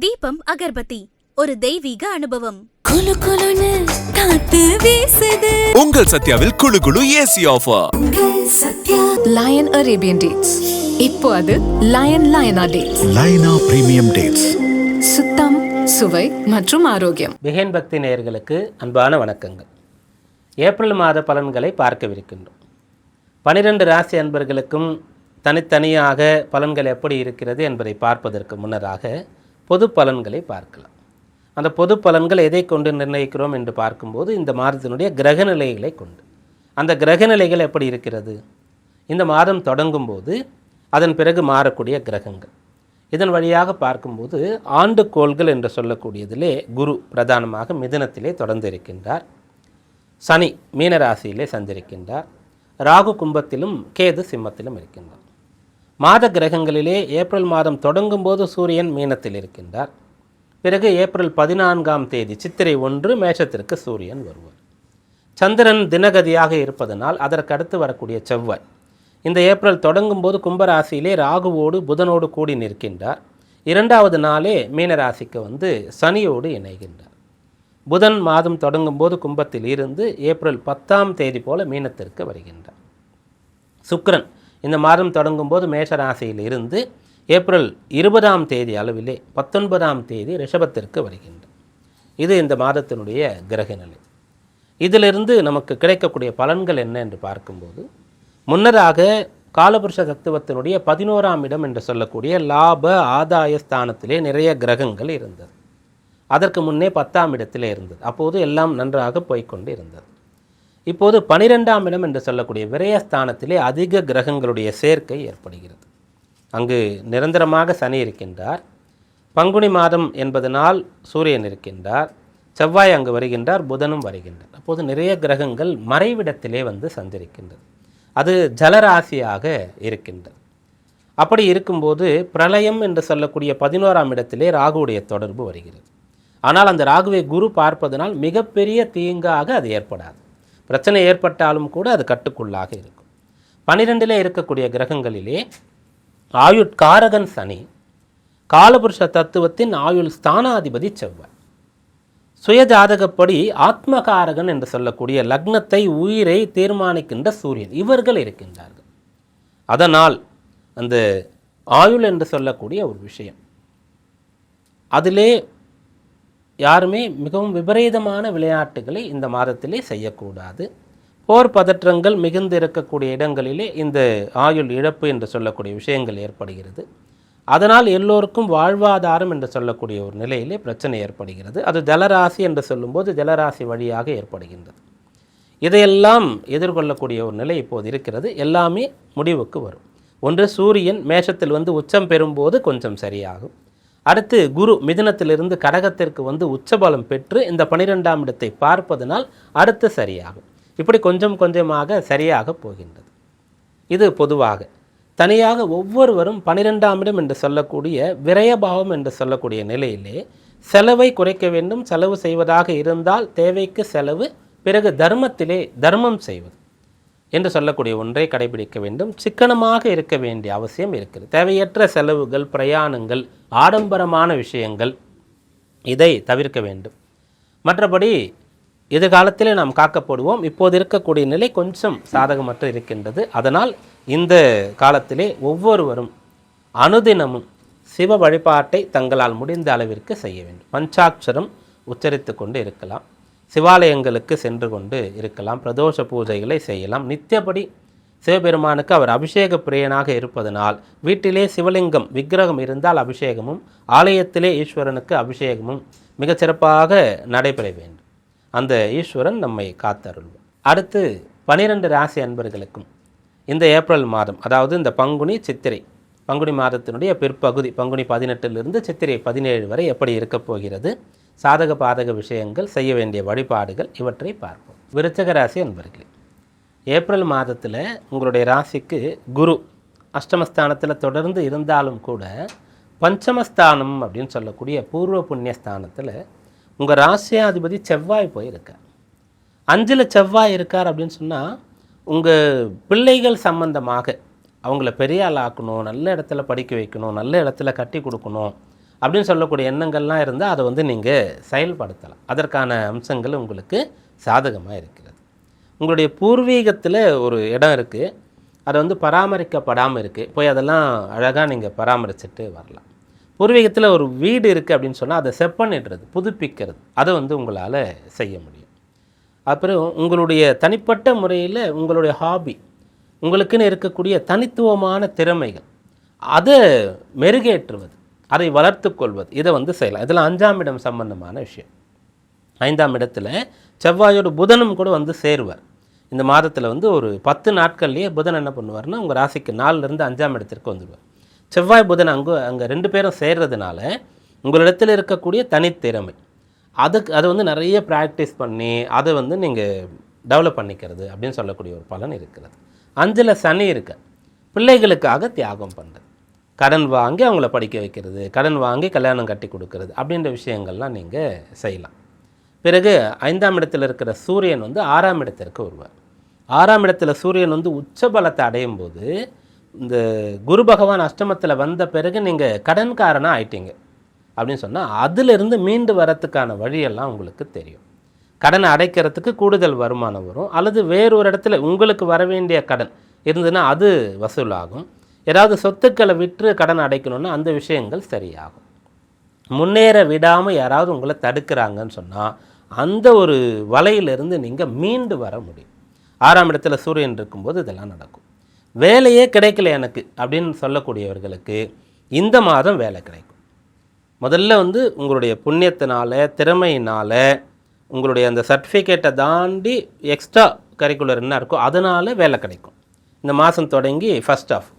தீபம் அகர்பத்தி ஒரு தெய்வீக அனுபவம். குளு குளுன்னு காத்து வீசுது. உங்கள் சத்யாவில் குளு குளு AC offer. Lion Arabian dates. இப்போ அது லயனா டேட்ஸ். லயனா பிரீமியம் டேட்ஸ். சுத்தம், சுவை மற்றும் ஆரோக்கியம். பிகேன் பக்தி நேயர்களுக்கு அன்பான வணக்கங்கள். ஏப்ரல் மாத பலன்களை பார்க்கவிருக்கின்றோம். 12 ராசி அன்பர்களுக்கும் தனித்தனியாக பலன்கள் எப்படி இருக்கிறது என்பதை பார்ப்பதற்கு முன்னராக பொது பலன்களை பார்க்கலாம். அந்த பொது பலன்கள் எதை கொண்டு நிர்ணயிக்கிறோம் என்று பார்க்கும்போது இந்த மாதத்தினுடைய கிரகநிலைகளை கொண்டு. அந்த கிரகநிலைகள் எப்படி இருக்கிறது, இந்த மாதம் தொடங்கும் போது அதன் பிறகு மாறக்கூடிய கிரகங்கள், இதன் வழியாக பார்க்கும்போது ஆண்டுகோள்கள் என்று சொல்லக்கூடியதிலே குரு பிரதானமாக மிதுனத்திலே தொடர்ந்து இருக்கின்றார். சனி மீனராசியிலே சஞ்சரிக்கின்றார். ராகு கும்பத்திலும் கேது சிம்மத்திலும் இருக்கின்றார். மாத கிரகங்களிலே ஏப்ரல் மாதம் தொடங்கும் போது சூரியன் மீனத்தில் இருக்கின்றார். பிறகு ஏப்ரல் 14ஆம் தேதி சித்திரை 1 மேஷத்திற்கு சூரியன் வருவார். சந்திரன் தினகதியாக இருப்பதனால் அதற்கு அடுத்து வரக்கூடிய செவ்வாய் இந்த ஏப்ரல் தொடங்கும் போது கும்பராசியிலே ராகுவோடு புதனோடு கூடி நிற்கின்றார். 2வது நாளே மீனராசிக்கு சனியோடு இணைகின்றார். புதன் மாதம் தொடங்கும் போது கும்பத்தில் இருந்து ஏப்ரல் 10ஆம் தேதி போல மீனத்திற்கு வருகின்றார். சுக்கிரன் இந்த மாதம் தொடங்கும் போது மேஷராசியில் இருந்து ஏப்ரல் 20ஆம் தேதி அளவிலே 19ஆம் தேதி ரிஷபத்திற்கு வருகின்றார். இது இந்த மாதத்தினுடைய கிரகநிலை. இதிலிருந்து நமக்கு கிடைக்கக்கூடிய பலன்கள் என்ன என்று பார்க்கும்போது, முன்னதாக காலபுருஷ தத்துவத்தினுடைய 11ஆம் இடம் என்று சொல்லக்கூடிய லாப ஆதாய ஸ்தானத்திலே நிறைய கிரகங்கள் இருந்தது. அதற்கு முன்னே 10ஆம் இடத்திலே இருந்தது. அப்போது எல்லாம் நன்றாக போய்கொண்டு இருந்தது. இப்போது 12ஆம் இடம் என்று சொல்லக்கூடிய விரயஸ்தானத்திலே அதிக கிரகங்களுடைய சேர்க்கை ஏற்படுகிறது. அங்கு நிரந்தரமாக சனி இருக்கின்றார். பங்குனி மாதம் என்பதனால் சூரியன் இருக்கின்றார். செவ்வாய் அங்கு வருகின்றார். புதனும் வருகின்றார். அப்போது நிறைய கிரகங்கள் மறைவிடத்திலே சஞ்சரிக்கின்றது. அது ஜலராசியாக இருக்கின்றது. அப்படி இருக்கும்போது பிரளயம் என்று சொல்லக்கூடிய 11ஆம் இடத்திலே ராகுவுடைய தொடர்பு வருகிறது. ஆனால் அந்த ராகுவை குரு பார்ப்பதனால் மிகப்பெரிய தீங்காக அது ஏற்படாது. பிரச்சனை ஏற்பட்டாலும் கூட அது கட்டுக்குள்ளாக இருக்கும். 12லே இருக்கக்கூடிய கிரகங்களிலே ஆயுட்காரகன் சனி, காலபுருஷ தத்துவத்தின் ஆயுள் ஸ்தானாதிபதி செவ்வாய், சுயஜாதகப்படி ஆத்மகாரகன் என்று சொல்லக்கூடிய லக்னத்தை உயிரை தீர்மானிக்கின்ற சூரியன், இவர்கள் இருக்கின்றார்கள். அதனால் அந்த ஆயுள் என்று சொல்லக்கூடிய ஒரு விஷயம், அதிலே யாருமே மிகவும் விபரீதமான விளையாட்டுகளை இந்த மாதத்திலே செய்யக்கூடாது. போர் பதற்றங்கள் மிகுந்து இருக்கக்கூடிய இடங்களிலே இந்த ஆயுள் இழப்பு என்று சொல்லக்கூடிய விஷயங்கள் ஏற்படுகிறது. அதனால் எல்லோருக்கும் வாழ்வாதாரம் என்று சொல்லக்கூடிய ஒரு நிலையிலே பிரச்சனை ஏற்படுகிறது. அது ஜலராசி என்று சொல்லும்போது ஜலராசி வழியாக ஏற்படுகின்றது. இதையெல்லாம் எதிர்கொள்ளக்கூடிய ஒரு நிலை இப்போது இருக்கிறது. எல்லாமே முடிவுக்கு வரும். ஒன்று, சூரியன் மேஷத்தில் உச்சம் பெறும்போது கொஞ்சம் சரியாகும். அடுத்து குரு மிதுனத்திலிருந்து கடகத்திற்கு உச்சபலம் பெற்று இந்த 12ஆம் இடத்தை பார்ப்பதனால் அடுத்து சரியாகும். இப்படி கொஞ்சம் கொஞ்சமாக சரியாக போகின்றது. இது பொதுவாக. தனியாக ஒவ்வொருவரும் 12ஆம் இடம் என்று சொல்லக்கூடிய விரயபாவம் என்று சொல்லக்கூடிய நிலையிலே செலவை குறைக்க வேண்டும். செலவு செய்வதாக இருந்தால் தேவைக்கு செலவு, பிறகு தர்மத்திலே தர்மம் செய்வது என்று சொல்லக்கூடிய ஒன்றை கடைபிடிக்க வேண்டும். சிக்கனமாக இருக்க வேண்டிய அவசியம் இருக்கிறது. தேவையற்ற செலவுகள், பிரயாணங்கள், ஆடம்பரமான விஷயங்கள், இதை தவிர்க்க வேண்டும். மற்றபடி எதிர்காலத்திலே நாம் காக்கப்படுவோம். இப்போது இருக்கக்கூடிய நிலை கொஞ்சம் சாதகமற்று இருக்கின்றது. அதனால் இந்த காலத்திலே ஒவ்வொருவரும் அனுதினமும் சிவ வழிபாட்டை தங்களால் முடிந்த அளவிற்கு செய்ய வேண்டும். பஞ்சாட்சரம் உச்சரித்து கொண்டு இருக்கலாம். சிவாலயங்களுக்கு சென்று கொண்டு இருக்கலாம். பிரதோஷ பூஜைகளை செய்யலாம். நித்தியப்படி சிவபெருமானுக்கு அவர் அபிஷேக பிரியனாக இருப்பதனால் வீட்டிலே சிவலிங்கம் விக்கிரகம் இருந்தால் அபிஷேகமும், ஆலயத்திலே ஈஸ்வரனுக்கு அபிஷேகமும் மிகச்சிறப்பாக நடைபெற வேண்டும். அந்த ஈஸ்வரன் நம்மை காத்தருள்வார். அடுத்து 12 ராசி அன்பர்களுக்கும் இந்த ஏப்ரல் மாதம், அதாவது இந்த பங்குனி சித்திரை, பங்குனி மாதத்தினுடைய பிற்பகுதி பங்குனி 18லிருந்து சித்திரை 17 வரை எப்படி இருக்கப் போகிறது, சாதக பாதக விஷயங்கள், செய்ய வேண்டிய வழிபாடுகள், இவற்றை பார்ப்போம். விருச்சிக ராசி அன்பர்களே, ஏப்ரல் மாதத்தில் உங்களுடைய ராசிக்கு குரு அஷ்டமஸ்தானத்தில் தொடர்ந்து இருந்தாலும் கூட பஞ்சமஸ்தானம் அப்படின்னு சொல்லக்கூடிய பூர்வ புண்ணியஸ்தானத்தில் உங்கள் ராசியாதிபதி செவ்வாய் போயிருக்கார். 5ல் செவ்வாய் இருக்கார் அப்படின்னு சொன்னால் உங்கள் பிள்ளைகள் சம்பந்தமாக அவங்கள பெரிய ஆள் ஆக்கணும், நல்ல இடத்துல படிக்க வைக்கணும், நல்ல இடத்துல கட்டி கொடுக்கணும் அப்படின்னு சொல்லக்கூடிய எண்ணங்கள்லாம் இருந்தால் அதை வந்து நீங்கள் செயல்படுத்தலாம். அதற்கான அம்சங்கள் உங்களுக்கு சாதகமாக இருக்கிறது. உங்களுடைய பூர்வீகத்தில் ஒரு இடம் இருக்குது, அது வந்து பராமரிக்கப்படாமல் இருக்குது, போய் அதெல்லாம் அழகாக நீங்கள் பராமரிச்சுட்டு வரலாம். பூர்வீகத்தில் ஒரு வீடு இருக்குது அப்படின்னு சொன்னால் அதை செப்பனிடுறது, புதுப்பிக்கிறது, அதை வந்து உங்களால் செய்ய முடியும். அப்புறம் உங்களுடைய தனிப்பட்ட முறையில் உங்களுடைய ஹாபி, உங்களுக்குன்னு இருக்கக்கூடிய தனித்துவமான திறமைகள், அதை மெருகேற்றுவது, அதை வளர்த்து கொள்வது, இதை வந்து செய்யலாம். இதில் 5ஆம் இடம் சம்பந்தமான விஷயம். 5ஆம் இடத்துல செவ்வாயோட புதனும் கூட வந்து சேருவார். இந்த மாதத்தில் வந்து ஒரு 10 நாட்கள்லேயே புதன் என்ன பண்ணுவார்னா உங்கள் ராசிக்கு 4லேருந்து 5ஆம் இடத்திற்கு வந்துடுவார். செவ்வாய் புதன் அங்கே 2 பேரும் சேர்றதுனால உங்களிடத்தில் இருக்கக்கூடிய தனித்திறமை அது வந்து நிறைய ப்ராக்டிஸ் பண்ணி அதை வந்து நீங்கள் டெவலப் பண்ணிக்கிறது அப்படின்னு சொல்லக்கூடிய ஒரு பலன் இருக்கிறது. 5ல் சனி இருக்க, பிள்ளைகளுக்காக தியாகம் பண்ணுறது, கடன் வாங்கி அவங்கள படிக்க வைக்கிறது, கடன் வாங்கி கல்யாணம் கட்டி கொடுக்கறது அப்படின்ற விஷயங்கள்லாம் நீங்கள் செய்யலாம். பிறகு 5ஆம் இடத்தில் இருக்கிற சூரியன் வந்து 6ஆம் இடத்திற்கு வருவார். 6ஆம் இடத்துல சூரியன் வந்து உச்ச பலத்தை அடையும் போது இந்த குரு பகவான் அஷ்டமத்தில் வந்த பிறகு நீங்கள் கடன்காரனாக ஆயிட்டீங்க அப்படின்னு சொன்னால் அதிலிருந்து மீண்டு வரத்துக்கான வழியெல்லாம் உங்களுக்கு தெரியும். கடனை அடைக்கிறதுக்கு கூடுதல் வருமானம் வரும், அல்லது வேறொரு இடத்துல உங்களுக்கு வர வேண்டிய கடன் இருந்ததுன்னா அது வசூலாகும். ஏதாவது சொத்துக்களை விற்று கடன் அடைக்கணுன்னா அந்த விஷயங்கள் சரியாகும். முன்னேற விடாமல் யாராவது உங்களை தடுக்கிறாங்கன்னு சொன்னால் அந்த ஒரு வலையிலிருந்து நீங்கள் மீண்டு வர முடியும். 6ஆம் இடத்துல சூரியன் இருக்கும்போது இதெல்லாம் நடக்கும். வேலையே கிடைக்கல எனக்கு அப்படின்னு சொல்லக்கூடியவர்களுக்கு இந்த மாதம் வேலை கிடைக்கும். முதல்ல வந்து உங்களுடைய புண்ணியத்தினால, திறமையினால், உங்களுடைய அந்த சர்டிஃபிகேட்டை தாண்டி எக்ஸ்ட்ரா கரிக்குலர் என்ன இருக்கோ அதனால் வேலை கிடைக்கும். இந்த மாதம் தொடங்கி ஃபர்ஸ்ட் ஆஃப்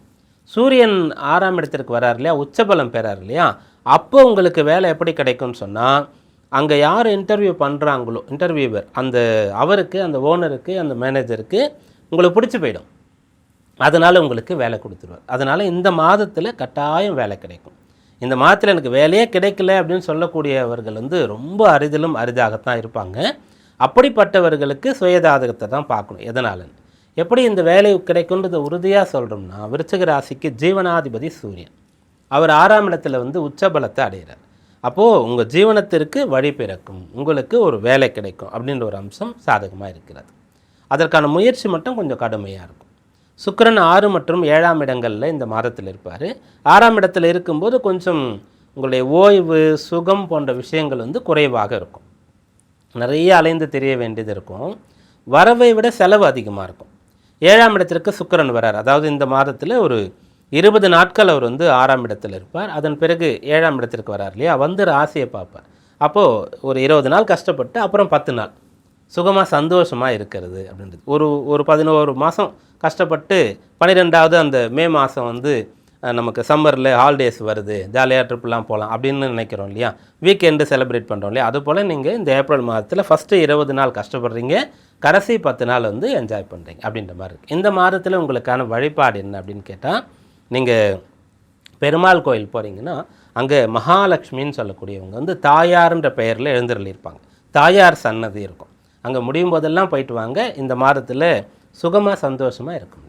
சூரியன் 6ஆம் இடத்திற்கு வரார் இல்லையா, உச்சபலம் பெறார் இல்லையா, அப்போ உங்களுக்கு வேலை எப்படி கிடைக்கும்னு சொன்னால் அங்கே யார் இன்டர்வியூ பண்ணுறாங்களோ இன்டர்வியூவர் அவருக்கு, அந்த ஓனருக்கு, அந்த மேனேஜருக்கு உங்களுக்கு பிடிச்சி போயிடும். அதனால் உங்களுக்கு வேலை கொடுத்துருவார். அதனால் இந்த மாதத்தில் கட்டாயம் வேலை கிடைக்கும். இந்த மாதத்தில் எனக்கு வேலையே கிடைக்கல அப்படின்னு சொல்லக்கூடியவர்கள் வந்து ரொம்ப அரிதிலும் அரிதாகத்தான் இருப்பாங்க. அப்படிப்பட்டவர்களுக்கு சுயஜாதகத்தை தான் பார்க்கணும். எதனாலன்னு எப்படி இந்த வேலை கிடைக்கும்ன்றதை உறுதியாக சொல்கிறோம்னா, விருச்சிக ராசிக்கு ஜீவனாதிபதி சூரியன், அவர் 6ஆம் இடத்துல வந்து உச்சபலத்தை அடைகிறார். அப்போது உங்கள் ஜீவனத்திற்கு வழி பிறக்கும், உங்களுக்கு ஒரு வேலை கிடைக்கும் அப்படின்ற ஒரு அம்சம் சாதகமாக இருக்கிறது. அதற்கான முயற்சி மட்டும் கொஞ்சம் கடுமையாக இருக்கும். சுக்கிரன் 6 மற்றும் 7ஆம் இடங்களில் இந்த மாதத்தில் இருப்பார். 6ஆம் இடத்துல இருக்கும்போது கொஞ்சம் உங்களுடைய ஓய்வு, சுகம் போன்ற விஷயங்கள் வந்து குறைவாக இருக்கும். நிறைய அலைந்து தெரிய வேண்டியது இருக்கும். வரவை விட செலவு அதிகமாக இருக்கும். 7ஆம் இடத்திற்கு சுக்கிரன் வரார். அதாவது இந்த மாதத்தில் ஒரு 20 நாட்கள் அவர் வந்து 6ஆம் இடத்தில் இருப்பார். அதன் பிறகு 7ஆம் இடத்திற்கு வரார் இல்லையா, வந்து ராசியை பார்ப்பார். அப்போது ஒரு 20 நாள் கஷ்டப்பட்டு அப்புறம் 10 நாள் சுகமாக சந்தோஷமாக இருக்கிறது அப்படின்றது. ஒரு 11 மாதம் கஷ்டப்பட்டு 12வது அந்த மே மாதம் வந்து நமக்கு சம்மரில் ஹாலிடேஸ் வருது, ஜாலியாக ட்ரிப்லாம் போகலாம் அப்படின்னு நினைக்கிறோம் இல்லையா, வீக்கெண்டு செலிப்ரேட் பண்ணுறோம் இல்லையா, அதுபோல் நீங்கள் இந்த ஏப்ரல் மாதத்தில் ஃபஸ்ட்டு 20 நாள் கஷ்டப்படுறீங்க, கடைசி 10 நாள் வந்து என்ஜாய் பண்ணுறீங்க அப்படின்ற மாதிரி இருக்குது. இந்த மாதத்தில் உங்களுக்கான வழிபாடு என்ன அப்படின்னு கேட்டால், நீங்கள் பெருமாள் கோயில் போகிறீங்கன்னா அங்கே மகாலட்சுமின்னு சொல்லக்கூடியவங்க வந்து தாயார்ன்ற பெயரில் எழுந்தருளியிருப்பாங்க. தாயார் சன்னதி இருக்கும். அங்கே முடியும் போதெல்லாம் போயிட்டு வாங்க. இந்த மாதத்தில் சுகமாக சந்தோஷமாக இருக்கும்.